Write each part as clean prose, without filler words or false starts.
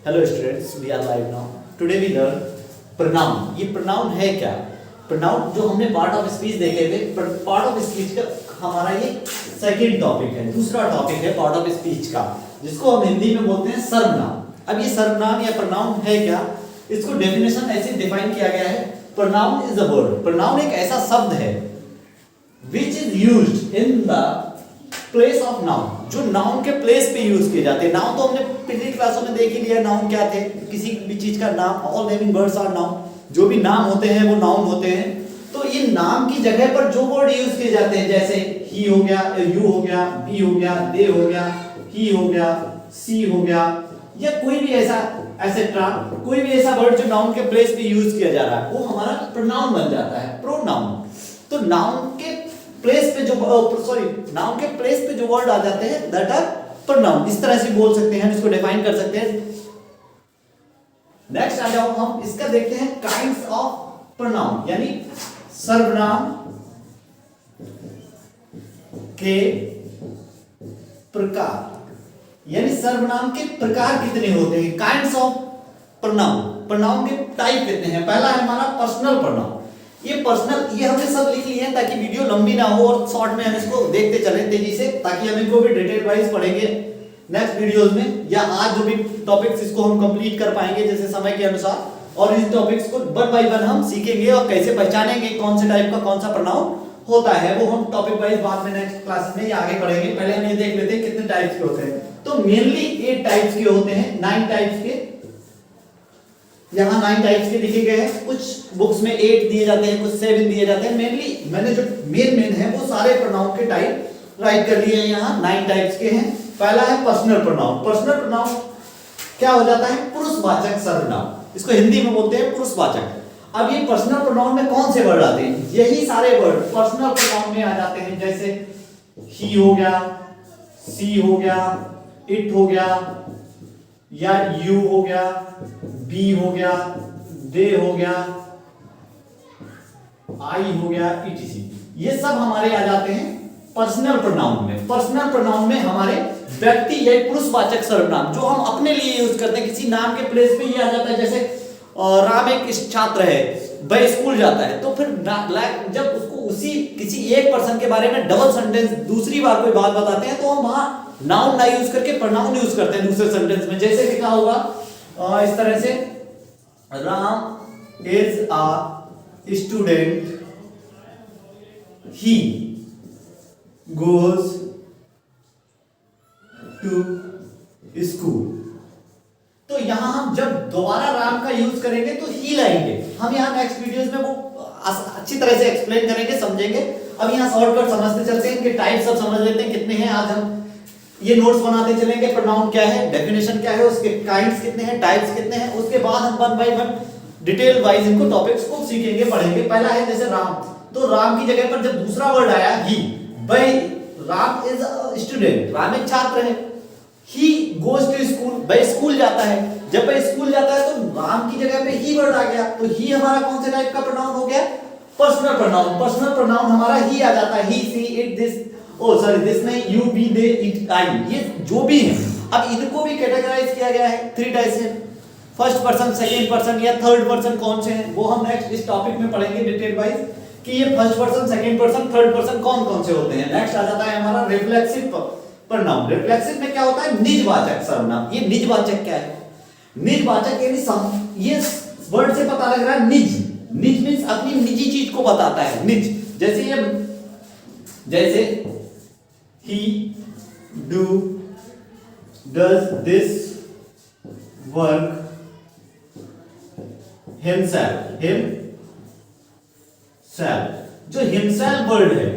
Hello students, we are live now. Today we learn pronoun. ये pronoun है क्या? Pronoun जो हमने पार्ट ऑफ स्पीच देखे थे, पार्ट ऑफ स्पीच का हमारा ये सेकंड टॉपिक है, दूसरा टॉपिक है पार्ट ऑफ स्पीच का, जिसको हम हिंदी में बोलते हैं सर्वनाम। अब ये सर्वनाम या प्रोनाउन है क्या, इसको डेफिनेशन ऐसे डिफाइन किया गया है। Pronoun is a word. Pronoun एक ऐसा शब्द है which is used in the place of noun, जो नाउन के प्लेस पे यूज किए जाते हैं। नाउन तो हमने पिछली क्लासों में देख ही लिया, नाउन क्या थे, किसी भी चीज का नाम। All naming words are noun. जो भी नाम होते हैं वो नाउन होते हैं। तो ये नाम की जगह पर जो वर्ड यूज किए जाते हैं, जैसे ही हो गया, यू हो गया, बी हो गया, दे हो गया, ही हो गया, सी हो गया, या कोई भी ऐसा एसेट्रा, कोई भी ऐसा वर्ड जो नाउन के प्लेस पे यूज किया जा रहा है, वो हमारा प्रोनाउन बन जाता है, प्रोनाउन। तो नाउन के प्लेस पे जो नाउन के प्लेस पे जो वर्ड आ जाते हैं दैट आर प्रोनाउन। इस तरह से बोल सकते हैं, इसको डिफाइन कर सकते हैं। नेक्स्ट आ जाओ, हम इसका देखते हैं काइंड्स ऑफ प्रोनाउन, यानी सर्वनाम के प्रकार, यानी सर्वनाम के प्रकार कितने होते हैं। काइंड्स ऑफ प्रोनाउन, प्रोनाउन के टाइप कितने हैं। पहला है हमारा पर्सनल प्रोनाउन। ये पर्सनल, ये हमने सब लिख लिए हैं ताकि वीडियो लंबी ना हो और शॉर्ट में हम इसको देखते चलें तेजी से, ताकि हम इनको भी डिटेल वाइज पढ़ेंगे नेक्स्ट वीडियोस में, या आज जो भी टॉपिक्स इसको हम कंप्लीट कर पाएंगे जैसे समय के अनुसार। और इस टॉपिक्स को वन बाय वन हम सीखेंगे और कैसे पहचानेंगे कौन से टाइप का कौन सा प्रोनाउन होता है, वो हम टॉपिक वाइज बाद में नेक्स्ट क्लास में या आगे पढ़ेंगे। पहले हम ये देख लेते हैं कितने टाइप्स के होते हैं। तो मेनली 8 टाइप्स के होते हैं, 9 टाइप्स के। यहाँ 9 टाइप्स के लिखे गए हैं। कुछ बुक्स में 8 दिए जाते हैं, कुछ 7 दिए जाते हैं। मेनली मैंने जो मेन है वो सारे प्रोनाउन के टाइप राइट कर लिए हैं। यहाँ 9 टाइप्स के हैं। पहला है पर्सनल प्रोनाउन। पर्सनल प्रोनाउन क्या हो जाता है? पुरुषवाचक सर्वनाम। इसको हिंदी में बोलते हैं पुरुषवाचक। अब ये पर्सनल प्रोनाउन में कौन से वर्ड आते हैं? यही सारे वर्ड पर्सनल प्रोनाउन में आ जाते हैं, जैसे ही हो गया, सी हो गया, इट हो गया, या यू हो गया, बी हो गया, दे हो गया, आई हो गया, इटीसी। ये सब हमारे आ जाते हैं पर्सनल प्रोनाउन में। पर्सनल प्रोनाउन में हमारे व्यक्ति या पुरुषवाचक सर्वनाम जो हम अपने लिए यूज करते हैं, किसी नाम के प्लेस पे ये आ जाता है। जैसे राम एक छात्र है, वह स्कूल जाता है, तो फिर जब उसको उसी किसी एक पर्सन के बारे में डबल सेंटेंस दूसरी बार कोई बात बताते हैं, तो हम वहां नाउन ना यूज करके प्रोनाउन यूज करते हैं दूसरे सेंटेंस में। जैसे लिखा होगा इस तरह से, Ram is a student, he goes to school. तो यहां हम जब दोबारा राम का यूज करेंगे तो ही लाएंगे। हम यहां नेक्स्ट वीडियोस में वो अच्छी तरह से एक्सप्लेन करेंगे, समझेंगे। अब यहां शॉर्टकट समझते चलते हैं, इनके टाइप सब समझ लेते हैं कितने हैं। आज हम ये नोट्स बनाते चलेंगे, प्रोनाउन क्या है, डेफिनेशन क्या है, उसके काइंड्स कितने हैं, टाइप्स कितने हैं। उसके बाद हम one by one detail wise इनको टॉपिक्स को सीखेंगे, पढ़ेंगे। पहला है जैसे राम, तो राम की जगह पर जब दूसरा वर्ड आया ही, भाई Ram is a student, Ram एक छात्र है। ही गोज टू स्कूल, भाई स्कूल जाता है। जब भाई स्कूल जाता है तो राम की जगह पे ही वर्ड आ गया, तो ही हमारा कौन से टाइप का प्रोनाउन हो गया? Personal pronoun. पर्सनल प्रोनाउन हमारा ही आ जाता है। ही, सी, इट, दिस, दिस नहीं, यू, बी, दे, इट, आई, ये जो भी है। अब इनको भी कैटेगराइज किया गया है 3 टाइप्स से। फर्स्ट पर्सन, सेकंड पर्सन या थर्ड पर्सन कौन से हैं, वो हम नेक्स्ट इस टॉपिक में पढ़ेंगे डिटेल वाइज कि ये first person, second person, third person कौन कौन से होते हैं। नेक्स्ट आ जाता है हमारा रिफ्लेक्सिव प्रोनाउन। रिफ्लेक्सिव में क्या होता है? निजवाचक सर्वनाम। ये निजवाचक क्या है? निजवाचक यानी ये वर्ड से पता लग रहा है निज। निज मींस अपनी निजी चीज को बताता है, निज। जैसे he does this work himself। जो himself वर्ड है,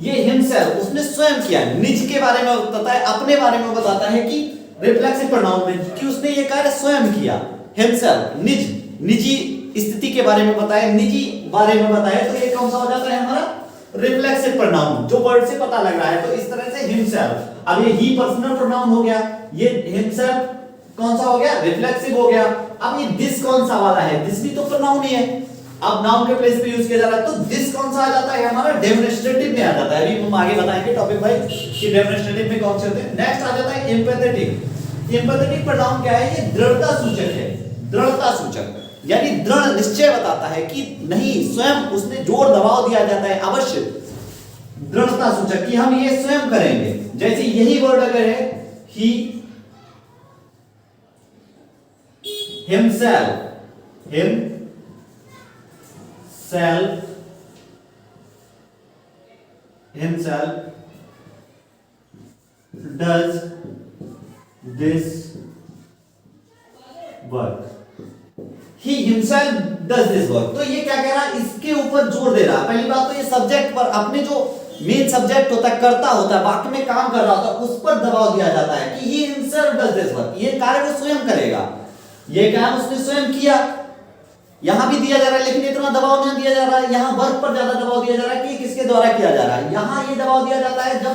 ये himself उसने स्वयं किया, निज के बारे में बताता है, अपने बारे में बताता है कि रिफ्लेक्सिव प्रोनाउन में कि उसने ये कार्य स्वयं किया। himself निज, निजी स्थिति के बारे में बताया, निजी बारे में बताया, तो ये कौन सा हो जाता है हमारा? रिफ्लेक्सिव प्रोनाउन, जो वर्ड से पता लग रहा है। तो इस तरह से हिमसेल्फ। अब ये ही पर्सनल प्रोनाउन हो गया, ये हिमसेल्फ कौन सा हो गया? रिफ्लेक्सिव हो गया। अब ये दिस कौन सा वाला है? दिस भी तो प्रोनाउन ही है। अब नाउन के प्लेस पे यूज किया जा रहा है, तो दिस कौन सा आ जाता है हमारा? डेमोन्स्ट्रेटिव में आ जाता है। अभी हम आगे बताएंगे टॉपिक वाइज कि डेमोन्स्ट्रेटिव में कौन से होते हैं। नेक्स्ट आ जाता है एम्पैथेटिक। एम्पैथेटिक प्रोनाउन क्या है? ये दृढ़ता सूचक है, दृढ़ता सूचक, यानी दृढ़ निश्चय बताता है कि नहीं, स्वयं उसने जोर दबाव दिया जाता है अवश्य, दृढ़ता सूचक कि हम ये स्वयं करेंगे। जैसे यही वर्ड अगर है ही, himself, does this work, he himself does this work। तो ये क्या कह रहा है? इसके ऊपर जोर दे रहा है। पहली बात तो ये सब्जेक्ट पर, अपने जो मेन सब्जेक्ट होता है, कर्ता होता है, वाक्य में काम कर रहा होता है, उस पर दबाव दिया जाता है कि he himself does this work, ये कार्य वो स्वयं करेगा, ये काम उसने स्वयं किया। यहां भी दिया जा रहा है लेकिन इतना दबाव नहीं दिया जा रहा है, यहां वर्क पर ज्यादा दबाव दिया जा रहा है कि किसके द्वारा किया जा रहा है। यहां ये दबाव दिया जाता है जब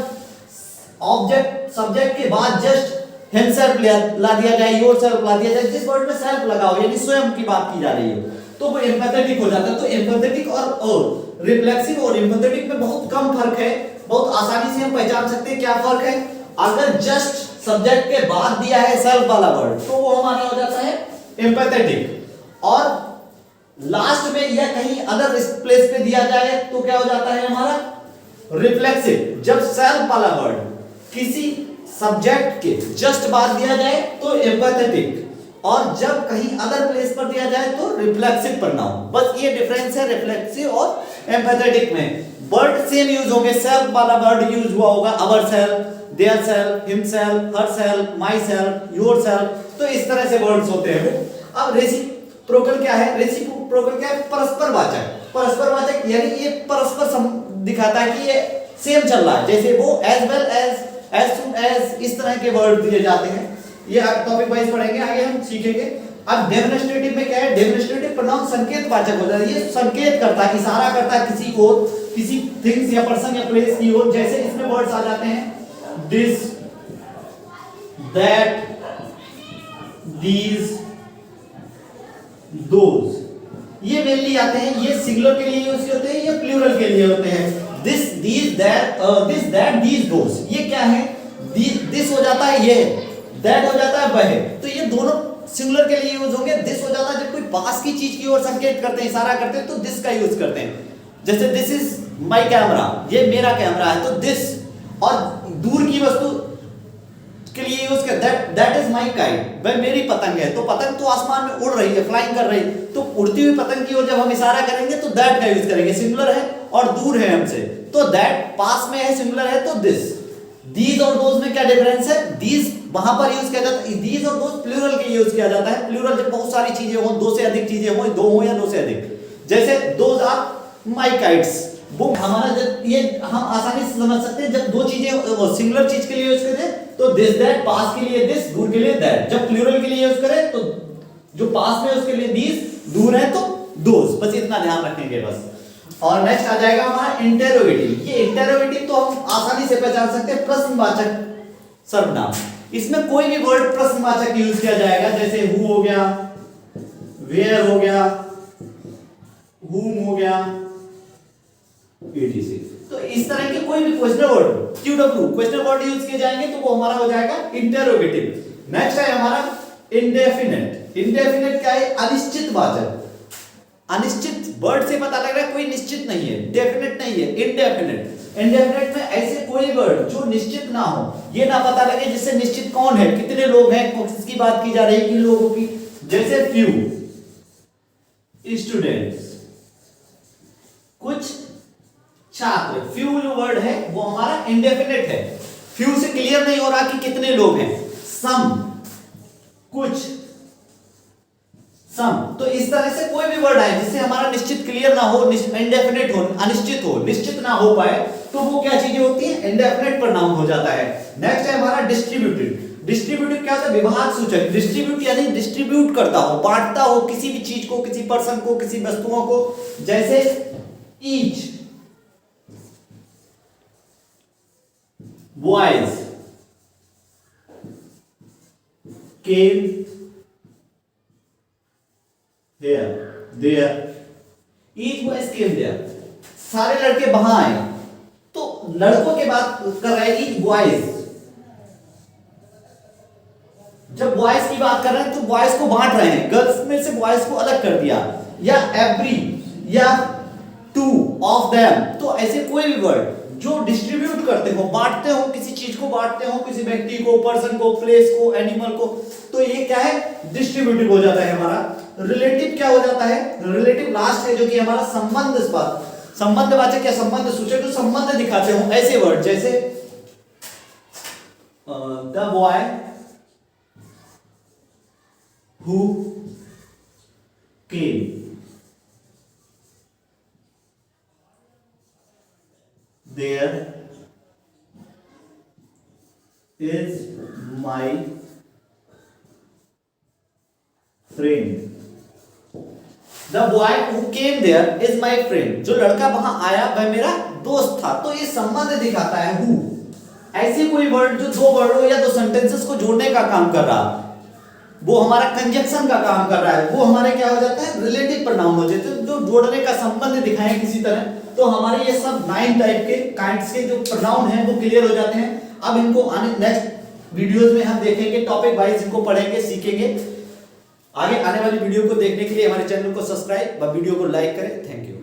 ऑब्जेक्ट सब्जेक्ट के बाद जस्ट हिमसेल्फ ला दिया जाए, योरसेल्फ ला दिया जाए, जिस वर्ड में सेल्फ लगा हो यानी स्वयं की बात की जा रही है, तो वो एम्पैथेटिक हो जाता है। तो एम्पैथेटिक और रिफ्लेक्सिव और एम्पैथेटिक में बहुत कम फर्क है, बहुत आसानी से हम पहचान सकते हैं क्या फर्क है। अगर जस्ट सब्जेक्ट के बाद दिया है सेल्फ वाला वर्ड तो वो हमारा हो जाता है एम्पैथेटिक, और लास्ट में या कहीं अदर प्लेस पे दिया जाए तो क्या हो जाता है हमारा रिफ्लेक्सिव। जब सेल्फ वाला वर्ड किसी सब्जेक्ट के जस्ट बाद दिया जाए तो एम्पैथेटिक, और जब कहीं अदर प्लेस पर दिया जाए तो रिफ्लेक्सिव प्रोनाउन। बस ये डिफरेंस है रिफ्लेक्सिव और एम्पैथेटिक में। वर्ड सेम यूज होंगे, सेल्फ वाला वर्ड यूज हुआ होगा our self, their self, himself, herself, my self, yourself, तो इस तरह से वर्ड्स होते हैं। अब रेसिप्रोकल क्या है? रेसिप्रोकल क्या है? परस्पर वाचक। परस्पर वाचक यानी ये परस्पर दिखाता है कि ये सेम चल रहा है, जैसे वो as well as soon as, इस तरह के वर्ड दिए जाते हैं। ये टॉपिक वाइज पढ़ेंगे, आगे हम सीखेंगे। अब डेमोन्स्ट्रेटिव में क्या है? डेमोन्स्ट्रेटिव प्रोनाउन संकेत वाचक होता है, ये संकेत करता है, इशारा करता है किसी को, किसी थिंग्स या पर्सन या प्लेस की ओर। जैसे इसमें वर्ड्स आ जाते हैं दिस, दैट, दीज, दोज, ये मेनली आते हैं। ये सिंगुलर के लिए यूज होते हैं, ये प्लूरल के लिए होते हैं। This, these, that, these, those, ये क्या है? दिस हो जाता है ये, दैट हो जाता है वह, तो ये दोनों सिंगुलर के लिए यूज होंगे। दिस हो जाता है जब कोई पास की चीज की ओर संकेत करते हैं, इशारा करते हैं, तो दिस का यूज करते हैं। जैसे दिस इज माई कैमरा, ये मेरा कैमरा है, तो दिस। और दूर की वस्तु के लिए यूज कर दैट इज माई काइट, वह मेरी पतंग है, तो पतंग तो आसमान में उड़ रही है, फ्लाइंग कर रही है, तो उड़ती हुई पतंग की ओर जब हम इशारा करेंगे तो दैट का यूज करेंगे। सिंगुलर है और दूर है हमसे, तो दैट, पास में है, सिंगुलर है, तो दिस। दीज और दोज में क्या डिफरेंस है? दीज वहां पर यूज किया जाता है, दीज और दोज प्लूरल के यूज किया जाता है। प्लूरल जब बहुत सारी चीजें हो, दो से अधिक चीजें हो, दो हो या दो से अधिक। जैसे दोज आर माई काइट्स, वो हमारा जब ये हम आसानी से समझ सकते हैं, जब दो चीजें सिंगुलर चीज के लिए यूज करें तो दिस दैट, पास के लिए दिस, दूर के लिए दैट। जब प्लूरल के लिए यूज करें तो जो पास में उसके लिए दीज, दूर है तो दोज। बस इतना ध्यान रखेंगे बस। और नेक्स्ट आ जाएगा हमारा इंटेरोगेटिव। ये इंटेरोगेटिव तो हम आसानी से पहचान सकते हैं, प्रश्नवाचक सर्वनाम। इसमें कोई भी वर्ड प्रश्नवाचक यूज किया जाएगा, जैसे हु हो गया, वेयर हो गया, whom हो गया, etc। तो इस तरह के कोई भी question word, QW question word use किए जाएंगे तो वो हमारा हो जाएगा इंटेरोगेटिव। नेक्स्ट है हमारा इंडेफिनेट। इंडेफिनेट क्या है? अनिश्चित वाचक। अनिश्चित वर्ड से पता लग रहा है कोई निश्चित नहीं है, डेफिनेट नहीं है, इंडेफिनेट। इंडेफिनेट में ऐसे कोई वर्ड जो निश्चित ना हो, ये ना पता लगे जिससे निश्चित कौन है, कितने लोग हैं, किसकी बात की जा रही है, किन लोगों की। जैसे फ्यू, स्टूडेंट्स, कुछ छात्र। फ्यू जो वर्ड है वो हमारा इंडेफिनेट है, फ्यू से क्लियर नहीं हो रहा कि कितने लोग हैं। सम, कुछ, सम। तो इस तरह से कोई भी वर्ड आए जिससे हमारा निश्चित क्लियर ना हो, इंडेफिनेट हो, अनिश्चित हो, निश्चित ना हो पाए, तो वो क्या चीजें होती है? इंडेफिनेट प्रोनाउन हो जाता है। नेक्स्ट है हमारा डिस्ट्रीब्यूटिव। डिस्ट्रीब्यूटिव क्या होता है? विभाग सूचक। डिस्ट्रीब्यूट यानी डिस्ट्रीब्यूट करता हो, बांटता हो किसी भी चीज को, किसी पर्सन को, किसी वस्तुओं को। जैसे each, boys, came, here, there, each boys came there, सारे लड़के वहां आए, तो लड़कों के बात कर रहे हैं each boys, जब बॉयज की बात कर रहे हैं तो बॉयज को बांट रहे हैं, गर्ल्स में से बॉयज को अलग कर दिया, या एवरी या टू ऑफ देम, तो ऐसे कोई भी वर्ड जो डिस्ट्रीब्यूट करते हो, बांटते हो, किसी चीज को बांटते हो, किसी व्यक्ति को, पर्सन को, प्लेस को, एनिमल को, तो ये क्या है, डिस्ट्रीब्यूटिव हो जाता है हमारा। रिलेटिव क्या हो जाता है, रिलेटिव लास्ट है, जो कि हमारा संबंधवाचक या संबंध सूचक, जो संबंध दिखाते हो, ऐसे वर्ड जैसे the boy who came, there is my friend, the boy who came there is my friend, जो लड़का वहां आया वह मेरा दोस्त था, तो ये संबंध दिखाता है who। ऐसे कोई वर्ड जो दो वर्डों या दो सेंटेंसेस को जोड़ने का काम कर रहा, वो हमारा कंजक्शन का काम कर रहा है, वो हमारे क्या हो जाता है, रिलेटिव प्रोनाउन हो जाते हैं, जो जोड़ने का संबंध दिखाएं किसी तरह। तो हमारे ये सब 9 टाइप के काइंड्स के जो प्रोनाउन हैं वो क्लियर हो जाते हैं। अब इनको आने नेक्स्ट वीडियोस में हम देखेंगे, टॉपिक वाइज इनको पढ़ेंगे, सीखेंगे। आगे आने वाली वीडियो को देखने के लिए हमारे चैनल को सब्सक्राइब व वीडियो को लाइक करें। Thank you.